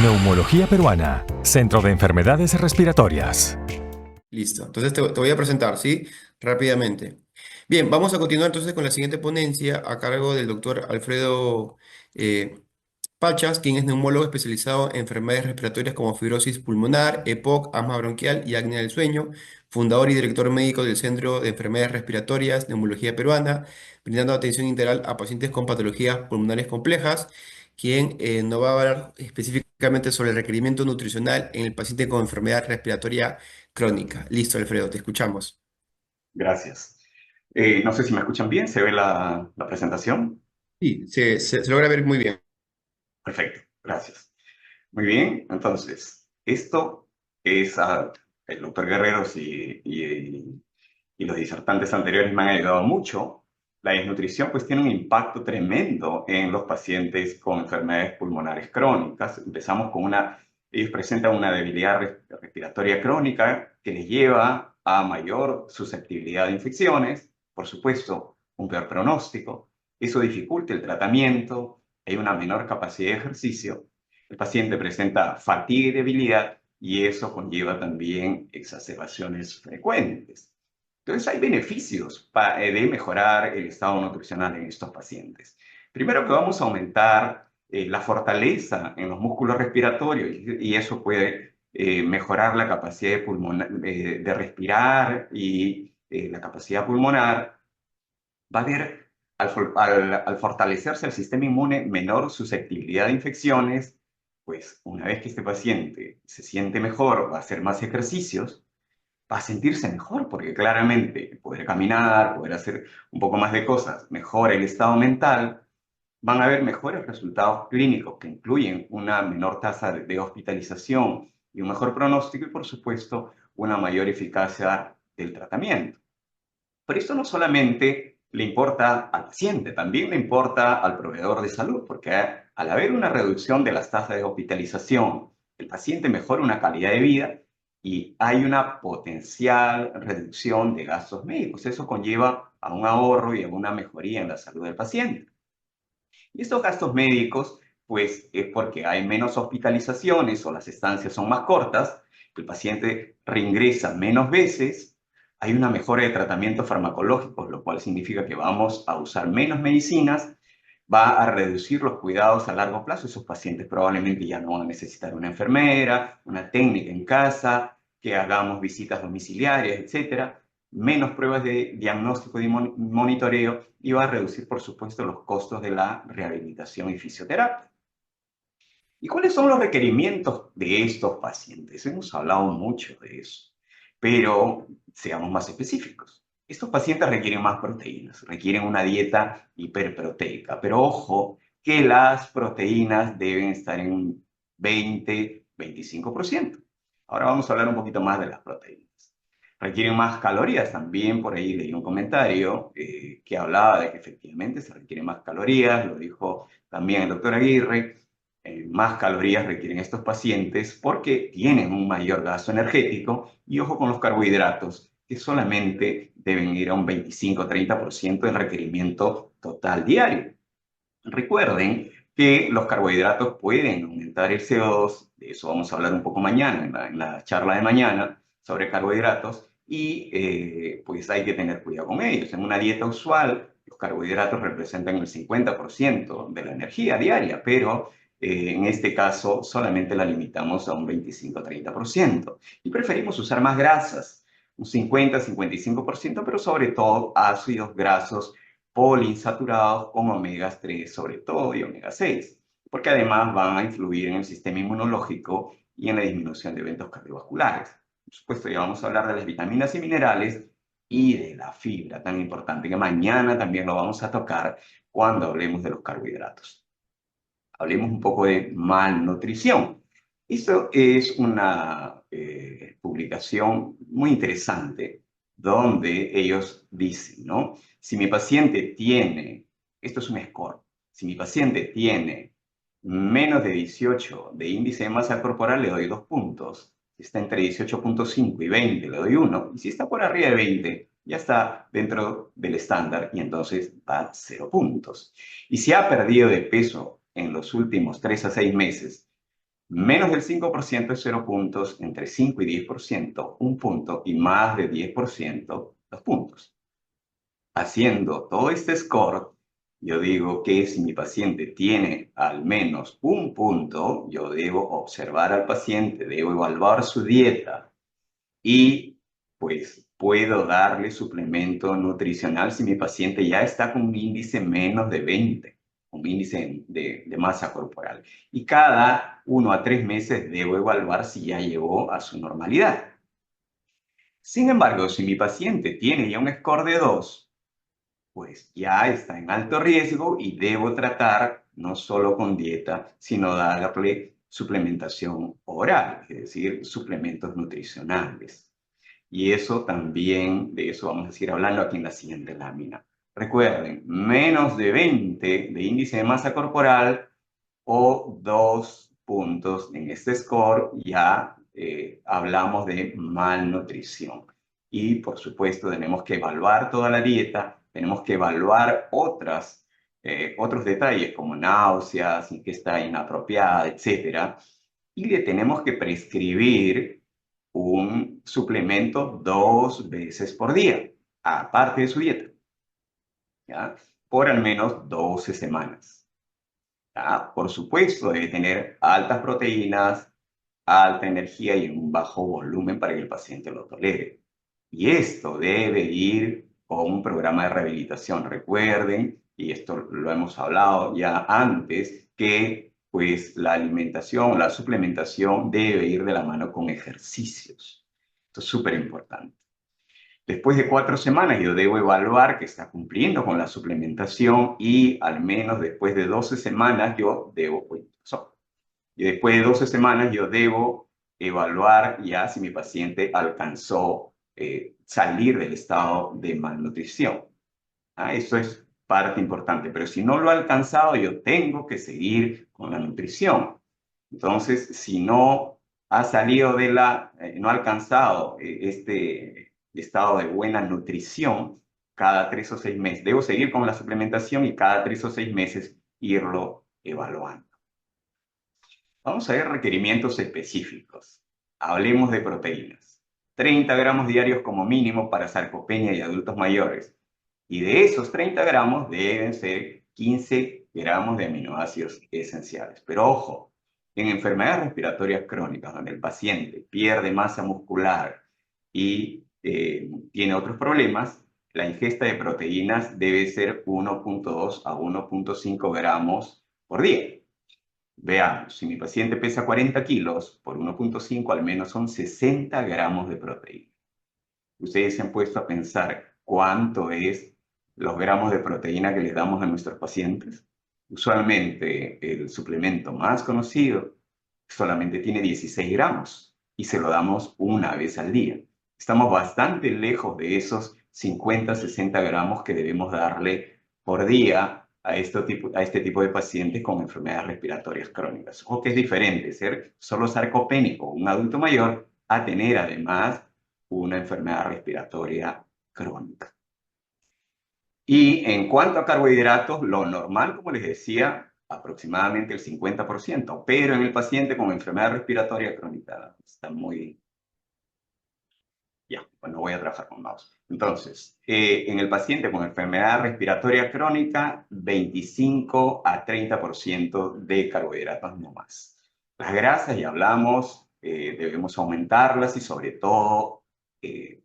Neumología Peruana, Centro de Enfermedades Respiratorias. Listo. Entonces te voy a presentar, ¿sí? Rápidamente. Bien, vamos a continuar entonces con la siguiente ponencia a cargo del doctor Alfredo eh, Pachas, quien es neumólogo especializado en enfermedades respiratorias como fibrosis pulmonar, EPOC, asma bronquial y apnea del sueño, fundador y director médico del Centro de Enfermedades Respiratorias, Neumología Peruana, brindando atención integral a pacientes con patologías pulmonares complejas, quien nos va a hablar específicamente sobre el requerimiento nutricional en el paciente con enfermedad respiratoria crónica. Listo, Alfredo, te escuchamos. Gracias. No sé si me escuchan bien, ¿se ve la presentación? Sí, se logra ver muy bien. Perfecto, gracias. Muy bien, entonces, esto es el doctor Guerreros y los disertantes anteriores me han ayudado mucho. La desnutrición pues tiene un impacto tremendo en los pacientes con enfermedades pulmonares crónicas. Empezamos con ellos presentan una debilidad respiratoria crónica que les lleva a mayor susceptibilidad de infecciones, por supuesto, un peor pronóstico. Eso dificulta el tratamiento, hay una menor capacidad de ejercicio. El paciente presenta fatiga y debilidad y eso conlleva también exacerbaciones frecuentes. Entonces, hay beneficios de mejorar el estado nutricional en estos pacientes. Primero que vamos a aumentar la fortaleza en los músculos respiratorios y eso puede mejorar la capacidad de respirar y la capacidad pulmonar. Va a haber, al fortalecerse el sistema inmune, menor susceptibilidad de infecciones, pues una vez que este paciente se siente mejor, va a hacer más ejercicios, va a sentirse mejor, porque claramente poder caminar, poder hacer un poco más de cosas, mejora el estado mental, van a haber mejores resultados clínicos que incluyen una menor tasa de hospitalización y un mejor pronóstico y, por supuesto, una mayor eficacia del tratamiento. Pero esto no solamente le importa al paciente, también le importa al proveedor de salud, porque al haber una reducción de las tasas de hospitalización, el paciente mejora una calidad de vida y hay una potencial reducción de gastos médicos. Eso conlleva a un ahorro y a una mejoría en la salud del paciente. Y estos gastos médicos, pues es porque hay menos hospitalizaciones o las estancias son más cortas, el paciente reingresa menos veces, hay una mejora de tratamientos farmacológicos, lo cual significa que vamos a usar menos medicinas, va a reducir los cuidados a largo plazo. Esos pacientes probablemente ya no van a necesitar una enfermera, una técnica en casa, que hagamos visitas domiciliarias, etcétera, menos pruebas de diagnóstico y monitoreo y va a reducir, por supuesto, los costos de la rehabilitación y fisioterapia. ¿Y cuáles son los requerimientos de estos pacientes? Hemos hablado mucho de eso, pero seamos más específicos. Estos pacientes requieren más proteínas, requieren una dieta hiperproteica, pero ojo que las proteínas deben estar en un 20-25%. Ahora vamos a hablar un poquito más de las proteínas. Requieren más calorías también, por ahí leí un comentario que hablaba de que efectivamente se requieren más calorías, lo dijo también el doctor Aguirre. Más calorías requieren estos pacientes porque tienen un mayor gasto energético y ojo con los carbohidratos, que solamente deben ir a un 25-30% del requerimiento total diario. Recuerden que los carbohidratos pueden aumentar el CO2, de eso vamos a hablar un poco mañana, en la charla de mañana sobre carbohidratos, y pues hay que tener cuidado con ellos. En una dieta usual, los carbohidratos representan el 50% de la energía diaria, pero en este caso solamente la limitamos a un 25-30%. Y preferimos usar más grasas, un 50-55%, pero sobre todo ácidos grasos poliinsaturados con omegas 3 sobre todo y omega 6, porque además van a influir en el sistema inmunológico y en la disminución de eventos cardiovasculares. Por supuesto, ya vamos a hablar de las vitaminas y minerales y de la fibra, tan importante que mañana también lo vamos a tocar cuando hablemos de los carbohidratos. Hablemos un poco de malnutrición. Esto es una publicación muy interesante donde ellos dicen, ¿no? Si mi paciente tiene, esto es un score, si mi paciente tiene menos de 18 de índice de masa corporal, le doy 2 puntos. Si está entre 18,5 y 20, le doy 1. Y si está por arriba de 20, ya está dentro del estándar y entonces va 0 puntos. Y si ha perdido de peso en los últimos 3 a 6 meses, Menos del 5% es 0 puntos, entre 5 y 10%, 1 punto, y más de 10%, 2 puntos. Haciendo todo este score, yo digo que si mi paciente tiene al menos 1 punto, yo debo observar al paciente, debo evaluar su dieta y pues puedo darle suplemento nutricional si mi paciente ya está con un índice menos de 20, un índice de masa corporal. Y cada 1 a 3 meses debo evaluar si ya llegó a su normalidad. Sin embargo, si mi paciente tiene ya un score de 2, pues ya está en alto riesgo y debo tratar no solo con dieta, sino darle suplementación oral, es decir, suplementos nutricionales. Y eso también, de eso vamos a seguir hablando aquí en la siguiente lámina. Recuerden, menos de 20 de índice de masa corporal o 2 puntos en este score, ya hablamos de malnutrición. Y por supuesto tenemos que evaluar toda la dieta, tenemos que evaluar otros detalles como náuseas, ingesta inapropiada, etc. Y le tenemos que prescribir un suplemento 2 veces por día, aparte de su dieta, ¿ya? Por al menos 12 semanas. ¿Ya? Por supuesto, debe tener altas proteínas, alta energía y un bajo volumen para que el paciente lo tolere. Y esto debe ir con un programa de rehabilitación. Recuerden, y esto lo hemos hablado ya antes, que pues la alimentación, la suplementación debe ir de la mano con ejercicios. Esto es súper importante. Después de 4 semanas yo debo evaluar que está cumpliendo con la suplementación y al menos después de 12 semanas y después de 12 semanas yo debo evaluar ya si mi paciente alcanzó salir del estado de malnutrición. Eso es parte importante, pero si no lo ha alcanzado, yo tengo que seguir con la nutrición. Entonces, si no ha salido no ha alcanzado este estado de buena nutrición, cada 3 o 6 meses, debo seguir con la suplementación y cada 3 o 6 meses irlo evaluando. Vamos a ver requerimientos específicos. Hablemos de proteínas. 30 gramos diarios como mínimo para sarcopenia y adultos mayores. Y de esos 30 gramos deben ser 15 gramos de aminoácidos esenciales. Pero ojo, en enfermedades respiratorias crónicas, donde el paciente pierde masa muscular y tiene otros problemas, la ingesta de proteínas debe ser 1.2 a 1.5 gramos por día. Veamos, si mi paciente pesa 40 kilos, por 1.5 al menos son 60 gramos de proteína. Ustedes se han puesto a pensar cuánto es los gramos de proteína que les damos a nuestros pacientes. Usualmente el suplemento más conocido solamente tiene 16 gramos y se lo damos una vez al día. Estamos bastante lejos de esos 50, 60 gramos que debemos darle por día a este tipo de pacientes con enfermedades respiratorias crónicas. Ojo que es diferente ser solo sarcopénico, un adulto mayor, a tener además una enfermedad respiratoria crónica. Y en cuanto a carbohidratos, lo normal, como les decía, aproximadamente el 50%, pero en el paciente con enfermedad respiratoria crónica está muy... Ya, pues no voy a trabajar con mouse. Entonces, en el paciente con enfermedad respiratoria crónica, 25 a 30% de carbohidratos no más. Las grasas, ya hablamos, debemos aumentarlas y sobre todo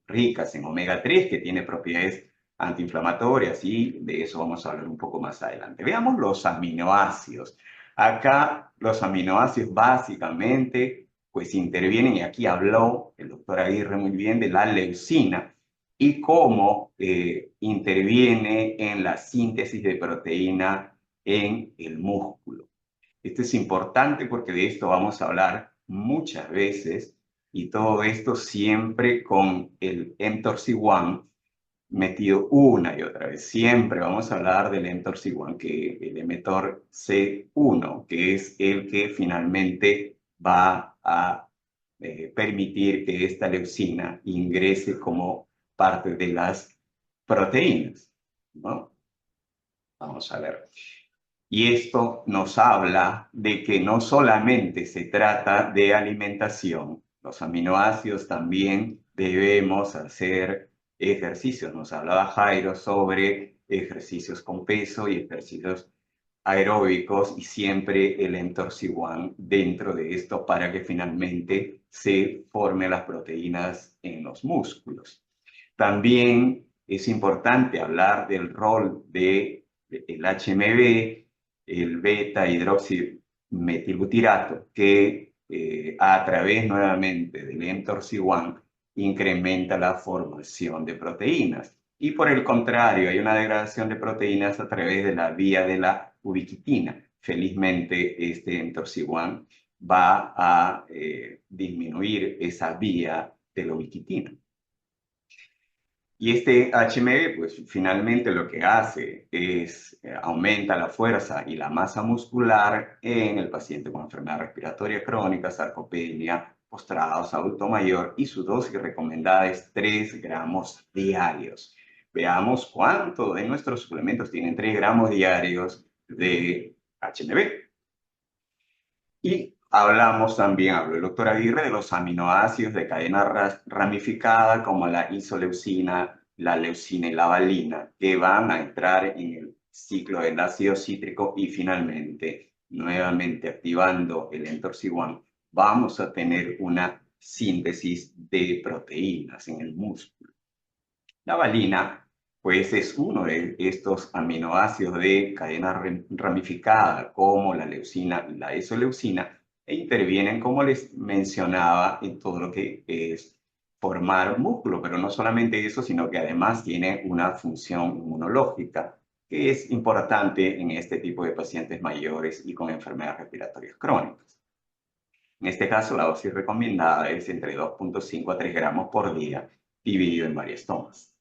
ricas en omega 3, que tiene propiedades antiinflamatorias, y de eso vamos a hablar un poco más adelante. Veamos los aminoácidos. Acá los aminoácidos básicamente pues intervienen, y aquí habló el doctor Aguirre muy bien de la leucina y cómo interviene en la síntesis de proteína en el músculo. Esto es importante porque de esto vamos a hablar muchas veces, y todo esto siempre con el mTORC1 metido una y otra vez. Siempre vamos a hablar del mTORC1, que el mTORC1, que es el que finalmente va a permitir que esta leucina ingrese como parte de las proteínas, ¿no? Vamos a ver. Y esto nos habla de que no solamente se trata de alimentación, los aminoácidos también debemos hacer ejercicios. Nos hablaba Jairo sobre ejercicios con peso y ejercicios aeróbicos y siempre el mTORC1 dentro de esto para que finalmente se formen las proteínas en los músculos. También es importante hablar del rol del HMB, el beta hidroximetilbutirato, que a través nuevamente del mTORC1 incrementa la formación de proteínas. Y por el contrario, hay una degradación de proteínas a través de la vía de la ubiquitina. Felizmente, este mTORC1 va a disminuir esa vía de la ubiquitina. Y este HMB, pues finalmente lo que hace es aumenta la fuerza y la masa muscular en el paciente con enfermedad respiratoria crónica, sarcopenia, postrados, adulto mayor, y su dosis recomendada es 3 gramos diarios. Veamos cuánto de nuestros suplementos tienen 3 gramos diarios de HMB. Y hablamos también, habló el doctor Aguirre, de los aminoácidos de cadena ramificada como la isoleucina, la leucina y la valina, que van a entrar en el ciclo del ácido cítrico y finalmente, nuevamente activando el mTORC1, vamos a tener una síntesis de proteínas en el músculo. La valina, pues, es uno de estos aminoácidos de cadena ramificada, como la leucina y la isoleucina, e intervienen, como les mencionaba, en todo lo que es formar músculo, pero no solamente eso, sino que además tiene una función inmunológica, que es importante en este tipo de pacientes mayores y con enfermedades respiratorias crónicas. En este caso, la dosis recomendada es entre 2.5 a 3 gramos por día, dividido en varias tomas.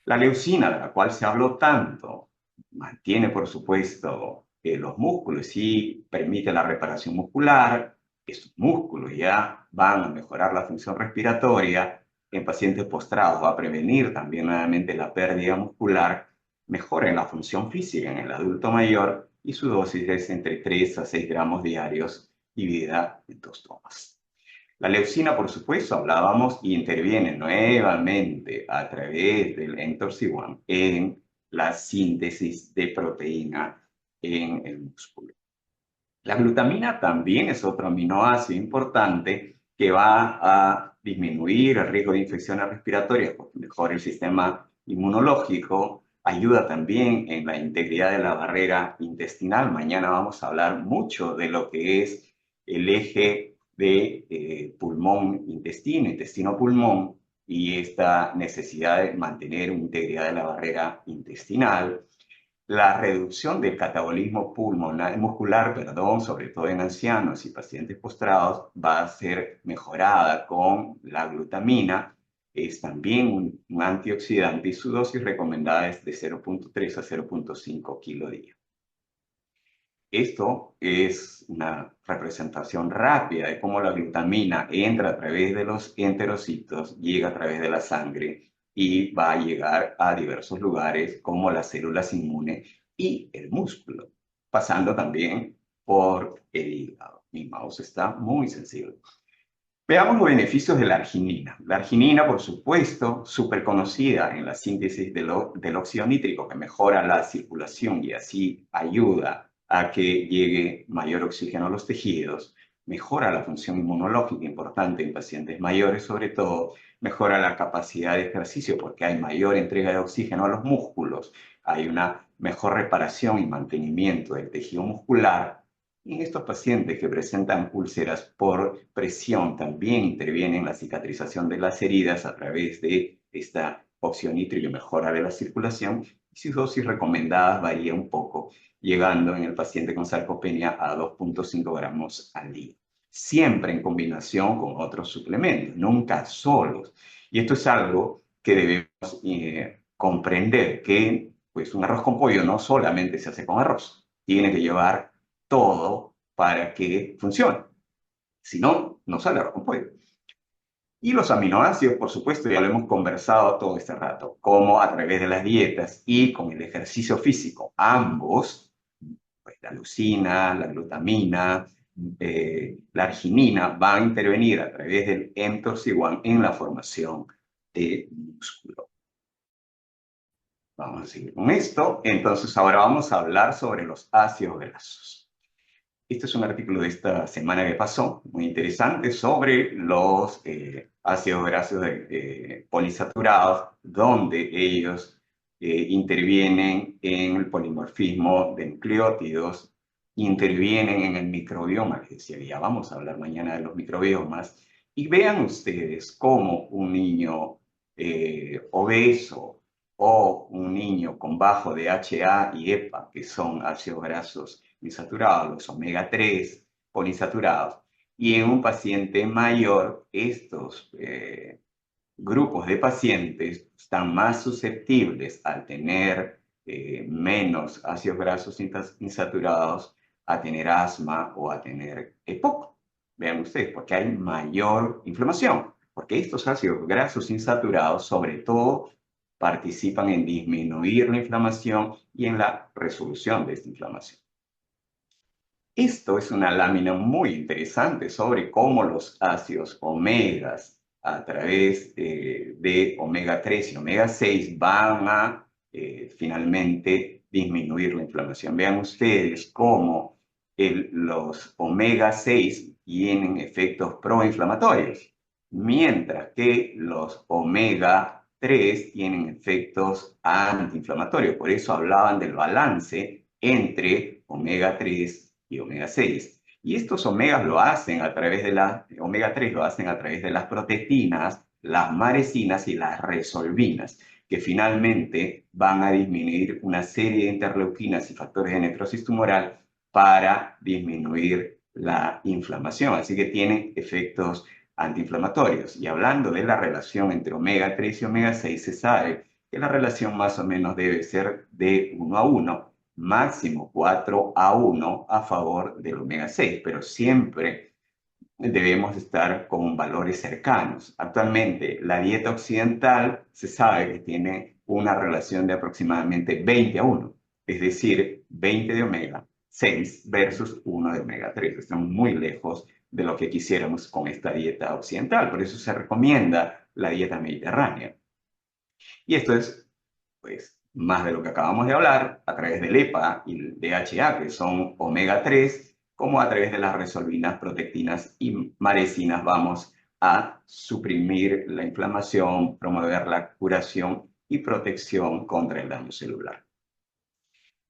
La leucina, de la cual se habló tanto, mantiene, por supuesto, los músculos y permite la reparación muscular. Estos músculos ya van a mejorar la función respiratoria. En pacientes postrados va a prevenir también nuevamente la pérdida muscular, mejora en la función física en el adulto mayor y su dosis es entre 3 a 6 gramos diarios dividida en 2 tomas. La leucina, por supuesto, hablábamos, y interviene nuevamente a través del mTORC1 en la síntesis de proteína en el músculo. La glutamina también es otro aminoácido importante que va a disminuir el riesgo de infecciones respiratorias porque mejora el sistema inmunológico, ayuda también en la integridad de la barrera intestinal. Mañana vamos a hablar mucho de lo que es el eje de pulmón-intestino, intestino-pulmón, y esta necesidad de mantener una integridad de la barrera intestinal. La reducción del catabolismo muscular, sobre todo en ancianos y pacientes postrados, va a ser mejorada con la glutamina. Es también un antioxidante y su dosis recomendada es de 0.3 a 0.5 kilo día. Esto es una representación rápida de cómo la glutamina entra a través de los enterocitos, llega a través de la sangre y va a llegar a diversos lugares como las células inmunes y el músculo, pasando también por el hígado. Mi mouse está muy sensible. Veamos los beneficios de la arginina. La arginina, por supuesto, súper conocida en la síntesis del óxido nítrico, que mejora la circulación y así ayuda a que llegue mayor oxígeno a los tejidos, mejora la función inmunológica importante en pacientes mayores, sobre todo, mejora la capacidad de ejercicio porque hay mayor entrega de oxígeno a los músculos, hay una mejor reparación y mantenimiento del tejido muscular. En estos pacientes que presentan úlceras por presión también interviene en la cicatrización de las heridas a través de esta óxido nítrico y mejora de la circulación, y sus dosis recomendadas varía un poco, llegando en el paciente con sarcopenia a 2.5 gramos al día. Siempre en combinación con otros suplementos, nunca solos. Y esto es algo que debemos comprender, que pues, un arroz con pollo no solamente se hace con arroz, tiene que llevar todo para que funcione. Si no, no sale arroz con pollo. Y los aminoácidos, por supuesto, ya lo hemos conversado todo este rato, como a través de las dietas y con el ejercicio físico. Ambos pues, la leucina, la glutamina, la arginina van a intervenir a través del mTORC1 en la formación de músculo. Vamos a seguir con esto. Entonces, ahora vamos a hablar sobre los ácidos grasos. Este es un artículo de esta semana que pasó, muy interesante, sobre los ácidos grasos polisaturados, donde ellos intervienen en el polimorfismo de nucleótidos, intervienen en el microbioma, les decía, ya vamos a hablar mañana de los microbiomas, y vean ustedes cómo un niño obeso o un niño con bajo DHA y EPA, que son ácidos grasos insaturados, los omega 3 polisaturados, y en un paciente mayor, estos grupos de pacientes están más susceptibles al tener menos ácidos grasos insaturados a tener asma o a tener EPOC. Vean ustedes, porque hay mayor inflamación, porque estos ácidos grasos insaturados sobre todo participan en disminuir la inflamación y en la resolución de esta inflamación. Esto es una lámina muy interesante sobre cómo los ácidos omegas a través de omega 3 y omega 6 van a finalmente disminuir la inflamación. Vean ustedes cómo los omega 6 tienen efectos proinflamatorios, mientras que los omega 3 tienen efectos antiinflamatorios. Por eso hablaban del balance entre omega 3 y omega 6. Y estos omegas lo hacen a través de omega 3 lo hacen a través de las protectinas, las maresinas y las resolvinas, que finalmente van a disminuir una serie de interleuquinas y factores de necrosis tumoral para disminuir la inflamación. Así que tienen efectos antiinflamatorios. Y hablando de la relación entre omega 3 y omega 6, se sabe que la relación más o menos debe ser de 1 a 1, máximo 4 a 1 a favor del omega 6, pero siempre debemos estar con valores cercanos. Actualmente, la dieta occidental se sabe que tiene una relación de aproximadamente 20 a 1, es decir, 20 de omega 6 versus 1 de omega 3. Estamos muy lejos de lo que quisiéramos con esta dieta occidental, por eso se recomienda la dieta mediterránea. Y esto es, pues, más de lo que acabamos de hablar, a través del EPA y el DHA, que son omega 3, como a través de las resolvinas, protectinas y maresinas vamos a suprimir la inflamación, promover la curación y protección contra el daño celular.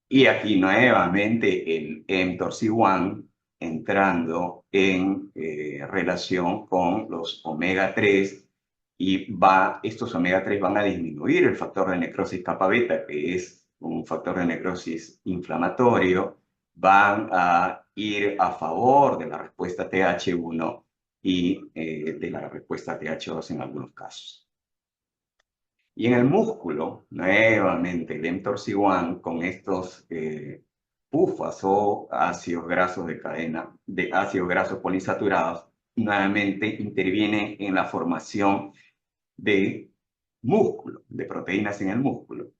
Y aquí nuevamente el mTORC1 entrando en relación con los omega 3 y estos omega 3 van a disminuir el factor de necrosis kappa beta, que es un factor de necrosis inflamatorio, van a ir a favor de la respuesta TH1 y de la respuesta TH2 en algunos casos. Y en el músculo, nuevamente, el mTORC1 con estos PUFAs o ácidos grasos de cadena, de ácidos grasos polisaturados, nuevamente interviene en la formación de músculo, de proteínas en el músculo.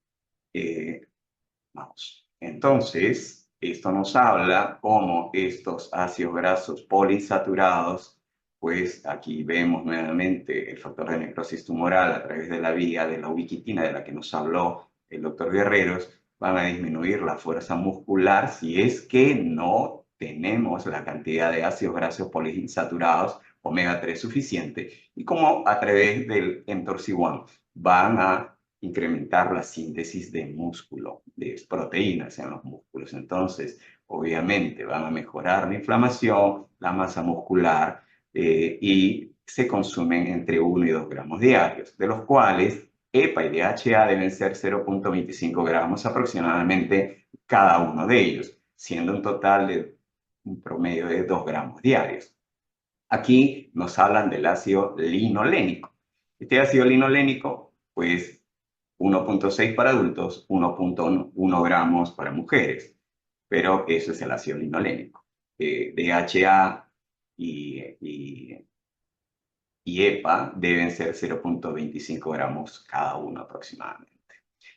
Vamos. Entonces, esto nos habla cómo estos ácidos grasos polisaturados, pues aquí vemos nuevamente el factor de necrosis tumoral a través de la vía de la ubiquitina de la que nos habló el doctor Guerreros, van a disminuir la fuerza muscular si es que no tenemos la cantidad de ácidos grasos poliinsaturados omega 3 suficiente, y como a través del mTORC1 van a incrementar la síntesis de músculo, de proteínas en los músculos. Entonces, obviamente van a mejorar la inflamación, la masa muscular y se consumen entre 1 y 2 gramos diarios, de los cuales EPA y DHA deben ser 0.25 gramos aproximadamente cada uno de ellos, siendo un total de un promedio de 2 gramos diarios. Aquí nos hablan del ácido linolénico. Este ácido linolénico, pues 1.6 para adultos, 1.1 gramos para mujeres, pero eso es el ácido linolénico. DHA y EPA deben ser 0.25 gramos cada uno aproximadamente.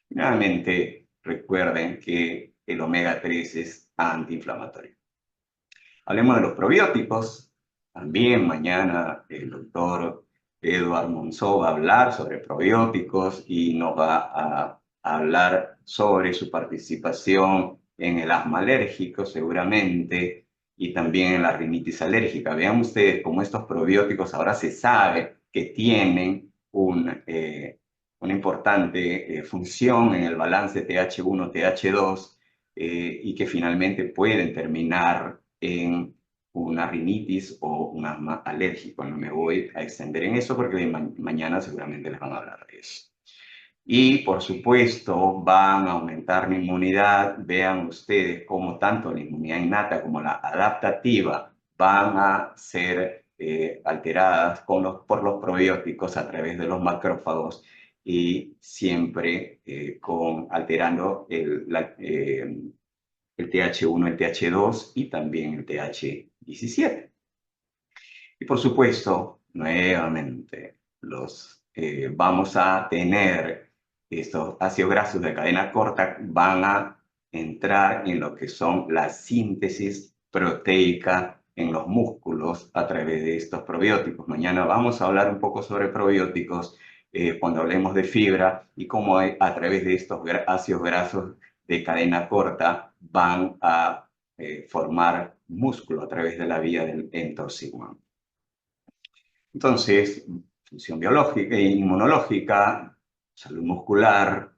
Finalmente, recuerden que el omega 3 es antiinflamatorio. Hablemos de los probióticos. También mañana el doctor Eduard Monzó va a hablar sobre probióticos y nos va a hablar sobre su participación en el asma alérgico seguramente y también en la rinitis alérgica. Vean ustedes cómo estos probióticos ahora se sabe que tienen una importante función en el balance TH1-TH2 y que finalmente pueden terminar en una rinitis o un asma alérgico. No me voy a extender en eso porque mañana seguramente les van a hablar de eso. Y por supuesto van a aumentar la inmunidad. Vean ustedes cómo tanto la inmunidad innata como la adaptativa van a ser alteradas por los probióticos a través de los macrófagos y siempre alterando el TH1, el TH2 y también el TH17. Y por supuesto, nuevamente, vamos a tener estos ácidos grasos de cadena corta, van a entrar en lo que son la síntesis proteica en los músculos a través de estos probióticos. Mañana vamos a hablar un poco sobre probióticos cuando hablemos de fibra y cómo a través de estos ácidos grasos de cadena corta van a formar músculo a través de la vía del mTOR. Entonces, función biológica e inmunológica, salud muscular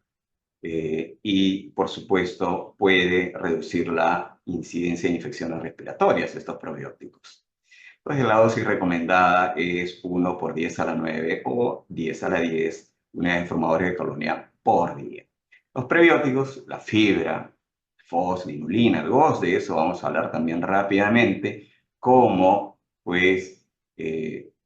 y, por supuesto, puede reducir la incidencia de infecciones respiratorias, estos probióticos. Entonces, la dosis recomendada es 1 por 10 a la 9 o 10 a la 10 unidades formadores de colonia por día. Los prebióticos, la fibra, FOS, inulina, el GOS, de eso vamos a hablar también rápidamente, cómo pues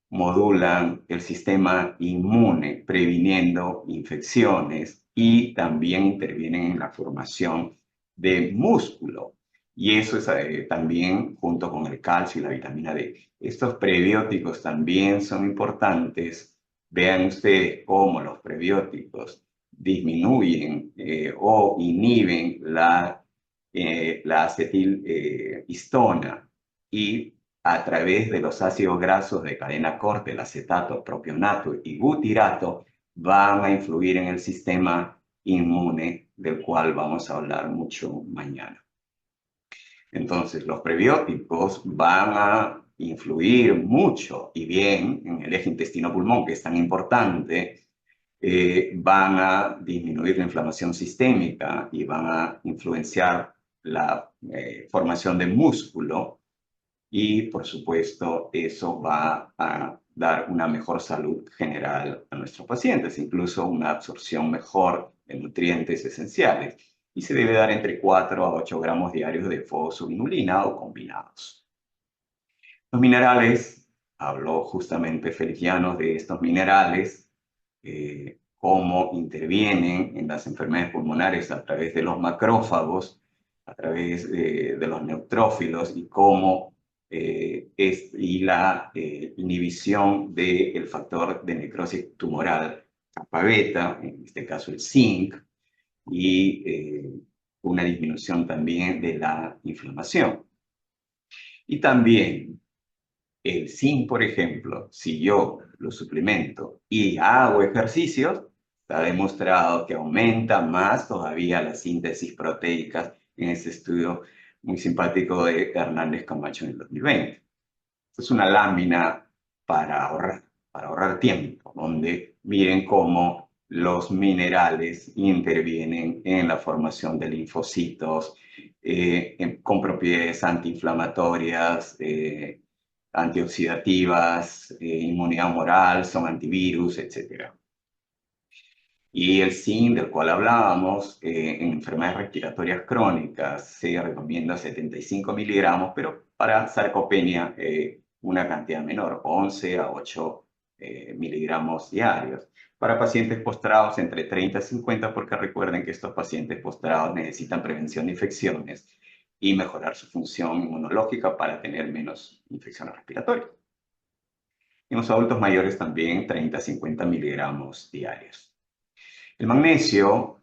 modulan el sistema inmune, previniendo infecciones y también intervienen en la formación de músculo. Y eso es también junto con el calcio y la vitamina D. Estos prebióticos también son importantes. Vean ustedes cómo los prebióticos disminuyen o inhiben la acetilhistona y a través de los ácidos grasos de cadena corta, el acetato, propionato y butirato, van a influir en el sistema inmune, del cual vamos a hablar mucho mañana. Entonces, los prebióticos van a influir mucho y bien en el eje intestino-pulmón, que es tan importante, van a disminuir la inflamación sistémica y van a influenciar la formación de músculo y, por supuesto, eso va a dar una mejor salud general a nuestros pacientes, incluso una absorción mejor de nutrientes esenciales. Y se debe dar entre 4 a 8 gramos diarios de fosfoinulina o combinados. Los minerales, habló justamente Feliciano de estos minerales, cómo intervienen en las enfermedades pulmonares a través de los macrófagos, a través de los neutrófilos y cómo y la inhibición del factor de necrosis tumoral kappa beta, en este caso el zinc, y una disminución también de la inflamación. Y también el zinc, por ejemplo, si yo lo suplemento y hago ejercicios, está demostrado que aumenta más todavía la síntesis proteica en ese estudio muy simpático de Hernández Camacho en el 2020. Es una lámina para ahorrar tiempo, donde miren cómo los minerales intervienen en la formación de linfocitos con propiedades antiinflamatorias, antioxidativas, inmunidad humoral, son antivirus, etc. Y el zinc, del cual hablábamos, en enfermedades respiratorias crónicas se recomienda 75 miligramos, pero para sarcopenia una cantidad menor, 11 a 8 miligramos diarios. Para pacientes postrados entre 30 y 50, porque recuerden que estos pacientes postrados necesitan prevención de infecciones y mejorar su función inmunológica para tener menos infecciones respiratorias. En los adultos mayores también 30 a 50 miligramos diarios. El magnesio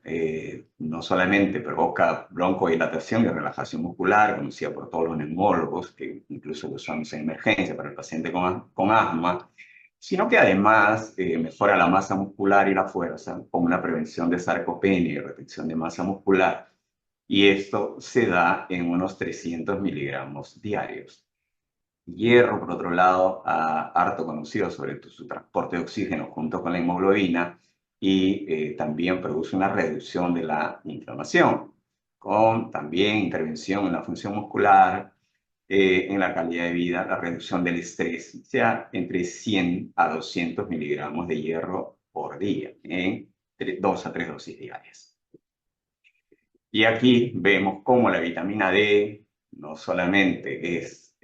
no solamente provoca broncodilatación y relajación muscular, conocida por todos los neumólogos, que incluso lo usamos en emergencia para el paciente con asma, sino que además mejora la masa muscular y la fuerza con una prevención de sarcopenia y retención de masa muscular. Y esto se da en unos 300 miligramos diarios. Hierro, por otro lado, harto conocido sobre su transporte de oxígeno junto con la hemoglobina y también produce una reducción de la inflamación, con también intervención en la función muscular, en la calidad de vida, la reducción del estrés, o sea, entre 100 a 200 miligramos de hierro por día, en 2 a 3 dosis diarias. Y aquí vemos cómo la vitamina D no solamente es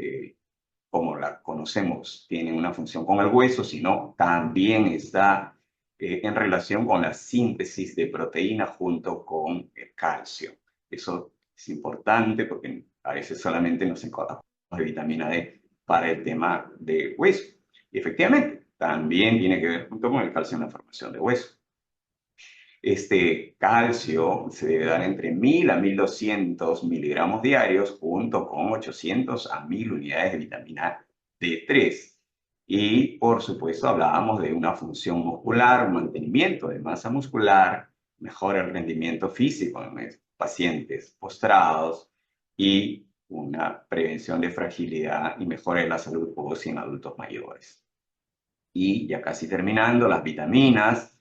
como la conocemos, tiene una función con el hueso, sino también está en relación con la síntesis de proteína junto con el calcio. Eso es importante porque a veces solamente nos encontramos de vitamina D para el tema de hueso. Y efectivamente, también tiene que ver junto con el calcio en la formación de hueso. Este calcio se debe dar entre 1000 a 1200 miligramos diarios junto con 800 a 1000 unidades de vitamina D3. Y por supuesto hablábamos de una función muscular, un mantenimiento de masa muscular, mejora el rendimiento físico en pacientes postrados y una prevención de fragilidad y mejora de la salud ósea en adultos mayores. Y ya casi terminando, las vitaminas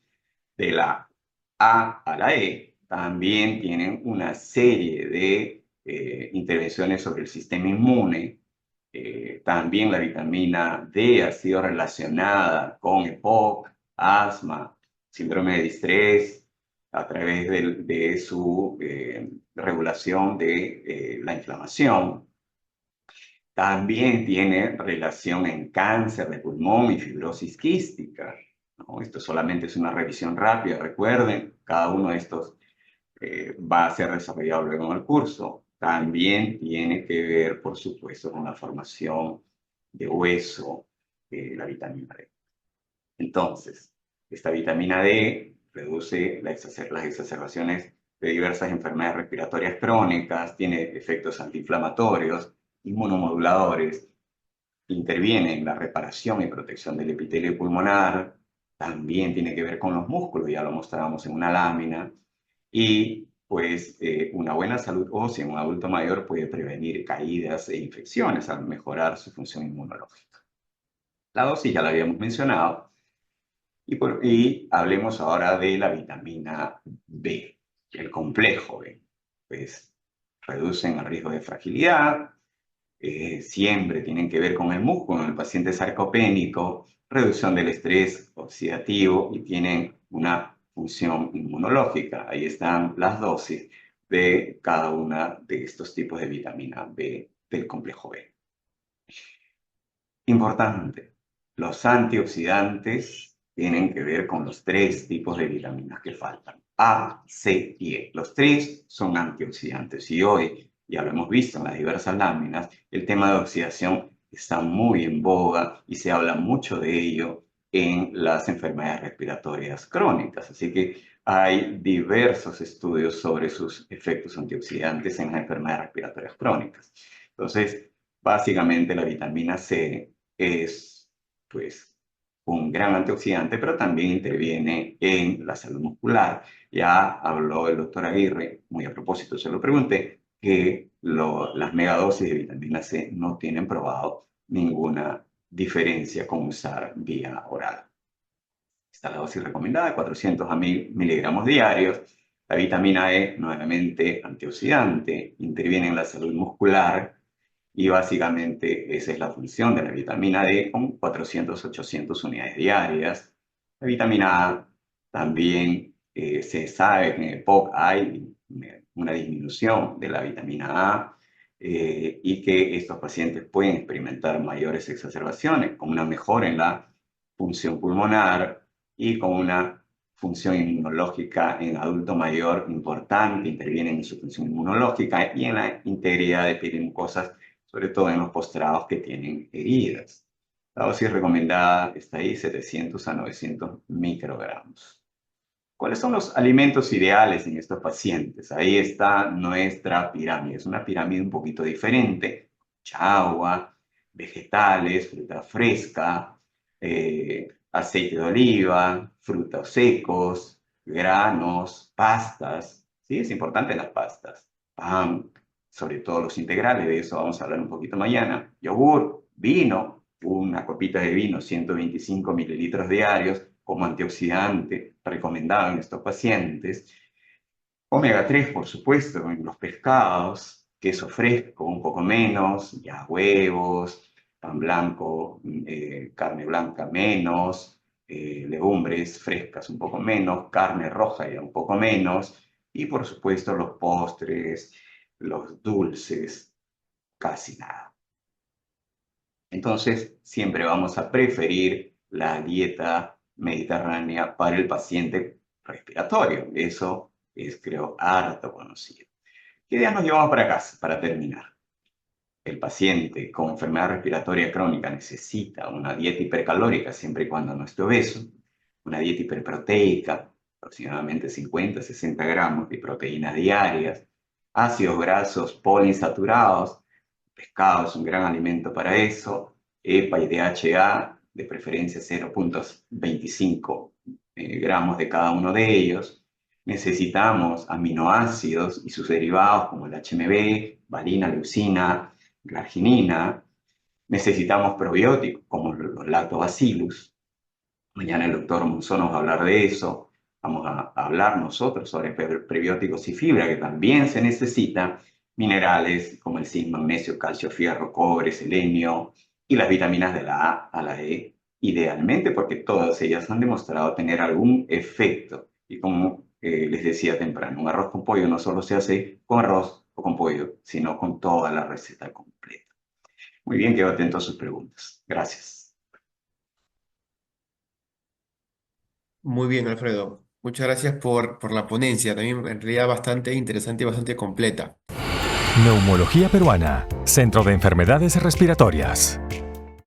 de la A a la E también tienen una serie de intervenciones sobre el sistema inmune. También la vitamina D ha sido relacionada con EPOC, asma, síndrome de distrés, a través de su regulación de la inflamación. También tiene relación en cáncer de pulmón y fibrosis quística, ¿no? Esto solamente es una revisión rápida. Recuerden, cada uno de estos va a ser desarrollado luego en el curso. También tiene que ver, por supuesto, con la formación de hueso, la vitamina D. Entonces, esta vitamina D reduce las exacerbaciones de diversas enfermedades respiratorias crónicas, tiene efectos antiinflamatorios, inmunomoduladores, interviene en la reparación y protección del epitelio pulmonar, también tiene que ver con los músculos, ya lo mostramos en una lámina, y pues una buena salud ósea en un adulto mayor puede prevenir caídas e infecciones al mejorar su función inmunológica. La dosis ya la habíamos mencionado, y hablemos ahora de la vitamina B, el complejo B, pues reducen el riesgo de fragilidad, siempre tienen que ver con el músculo, en el paciente sarcopénico, reducción del estrés oxidativo y tienen una función inmunológica. Ahí están las dosis de cada una de estos tipos de vitamina B del complejo B. Importante, los antioxidantes tienen que ver con los 3 tipos de vitaminas que faltan, A, C y E. Los 3 son antioxidantes y hoy, ya lo hemos visto en las diversas láminas, el tema de oxidación está muy en boga y se habla mucho de ello en las enfermedades respiratorias crónicas. Así que hay diversos estudios sobre sus efectos antioxidantes en las enfermedades respiratorias crónicas. Entonces, básicamente la vitamina C es, pues, un gran antioxidante, pero también interviene en la salud muscular. Ya habló el doctor Aguirre, muy a propósito se lo pregunté, que las megadosis de vitamina C no tienen probado ninguna diferencia con usar vía oral. Está la dosis recomendada, 400 a 1000 miligramos diarios. La vitamina E, nuevamente antioxidante, interviene en la salud muscular y básicamente esa es la función de la vitamina D con 400-800 unidades diarias. La vitamina A también se sabe que en EPOC hay una disminución de la vitamina A y que estos pacientes pueden experimentar mayores exacerbaciones con una mejora en la función pulmonar y con una función inmunológica en adulto mayor importante, intervienen en su función inmunológica y en la integridad de piel y mucosas, sobre todo en los postrados que tienen heridas. La dosis recomendada está ahí, 700 a 900 microgramos. ¿Cuáles son los alimentos ideales en estos pacientes? Ahí está nuestra pirámide. Es una pirámide un poquito diferente. Mucha agua, vegetales, fruta fresca, aceite de oliva, frutos secos, granos, pastas. Sí, es importante las pastas. Pan, sobre todo los integrales, de eso vamos a hablar un poquito mañana. Yogur, vino, una copita de vino, 125 mililitros diarios, como antioxidante recomendado en estos pacientes. Omega 3, por supuesto, en los pescados, queso fresco, un poco menos, ya huevos, pan blanco, carne blanca menos, legumbres frescas un poco menos, carne roja ya un poco menos, y por supuesto los postres, los dulces, casi nada. Entonces, siempre vamos a preferir la dieta mediterránea para el paciente respiratorio. Eso es, creo, harto conocido. ¿Qué ideas nos llevamos para casa para terminar? El paciente con enfermedad respiratoria crónica necesita una dieta hipercalórica siempre y cuando no esté obeso, una dieta hiperproteica, aproximadamente 50-60 gramos de proteínas diarias, ácidos grasos poliinsaturados, pescado es un gran alimento para eso, EPA y DHA, de preferencia 0,25 gramos de cada uno de ellos. Necesitamos aminoácidos y sus derivados como el HMB, valina, leucina, la arginina. Necesitamos probióticos como los lactobacillus. Mañana el doctor Monzón nos va a hablar de eso. Vamos a hablar nosotros sobre prebióticos y fibra, que también se necesitan. Minerales como el zinc, magnesio, calcio, fierro, cobre, selenio y las vitaminas de la A a la E, idealmente porque todas ellas han demostrado tener algún efecto. Y como les decía temprano, un arroz con pollo no solo se hace con arroz o con pollo, sino con toda la receta completa. Muy bien, quedo atento a sus preguntas. Gracias. Muy bien, Alfredo. Muchas gracias por la ponencia. También en realidad bastante interesante y bastante completa. Neumología Peruana, Centro de Enfermedades Respiratorias.